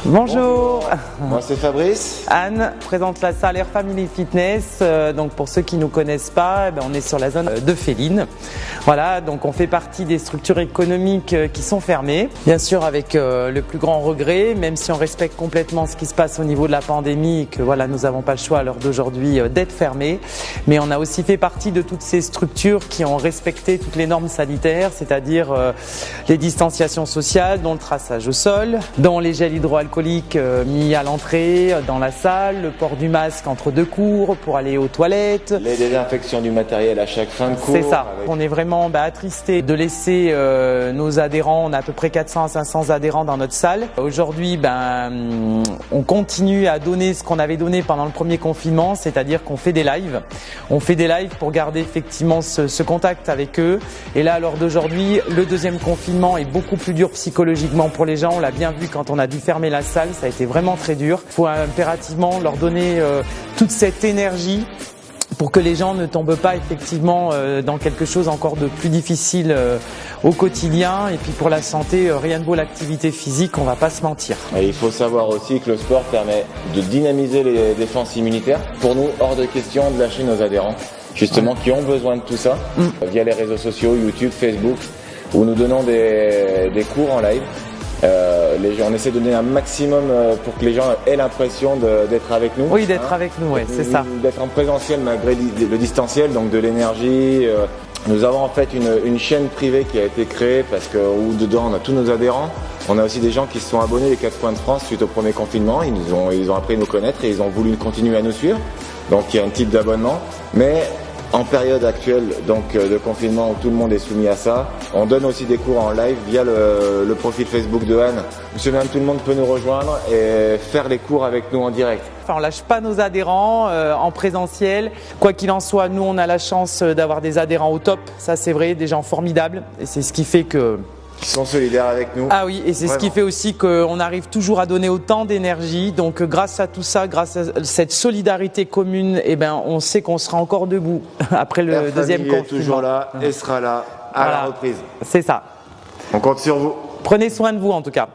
Bonjour. Moi c'est Fabrice. Anne présente la salle Air Family Fitness. Donc pour ceux qui ne nous connaissent pas, on est sur la zone de Féline. Voilà, donc on fait partie des structures économiques qui sont fermées. Bien sûr avec le plus grand regret, même si on respecte complètement ce qui se passe au niveau de la pandémie et que voilà, nous n'avons pas le choix à l'heure d'aujourd'hui d'être fermés. Mais on a aussi fait partie de toutes ces structures qui ont respecté toutes les normes sanitaires, c'est-à-dire les distanciations sociales, dont le traçage au sol, dont les gels hydroalcooliques mis à l'entrée, dans la salle, le port du masque entre deux cours pour aller aux toilettes. Les désinfections du matériel à chaque fin de cours. C'est ça. On est vraiment attristé de laisser nos adhérents, on a à peu près 400 à 500 adhérents dans notre salle. Aujourd'hui, on continue à donner ce qu'on avait donné pendant le premier confinement, c'est-à-dire qu'on fait des lives. On fait des lives pour garder effectivement ce contact avec eux. Et là, à l'heure d'aujourd'hui, le deuxième confinement est beaucoup plus dur psychologiquement pour les gens. On l'a bien vu quand on a dû fermer la salle, ça a été vraiment très dur. Il faut impérativement leur donner toute cette énergie pour que les gens ne tombent pas effectivement dans quelque chose encore de plus difficile au quotidien. Et puis pour la santé, rien de vaut l'activité physique, on va pas se mentir. Et il faut savoir aussi que le sport permet de dynamiser les défenses immunitaires. Pour nous, hors de question de lâcher nos adhérents, justement, qui ont besoin de tout ça, via les réseaux sociaux, YouTube, Facebook, où nous donnons des cours en live. On essaie de donner un maximum pour que les gens aient l'impression d'être avec nous. Oui, d'être avec nous, ouais, c'est ça. D'être en présentiel malgré le distanciel, donc de l'énergie. Nous avons en fait une chaîne privée qui a été créée parce que où dedans on a tous nos adhérents. On a aussi des gens qui se sont abonnés les 4 coins de France suite au premier confinement. Ils ont appris à nous connaître et ils ont voulu continuer à nous suivre. Donc il y a un type d'abonnement. Mais en période actuelle donc de confinement où tout le monde est soumis à ça, on donne aussi des cours en live via le profil Facebook de Anne. Monsieur, même tout le monde peut nous rejoindre et faire les cours avec nous en direct. Enfin, on lâche pas nos adhérents en présentiel. Quoi qu'il en soit, nous on a la chance d'avoir des adhérents au top. Ça c'est vrai, des gens formidables et c'est ce qui fait que Qui sont solidaires avec nous. Ah oui, et c'est ce qui fait aussi qu'on arrive toujours à donner autant d'énergie. Donc grâce à tout ça, grâce à cette solidarité commune, on sait qu'on sera encore debout après le deuxième confinement. Est toujours là et sera là à la reprise. C'est ça. On compte sur vous. Prenez soin de vous en tout cas.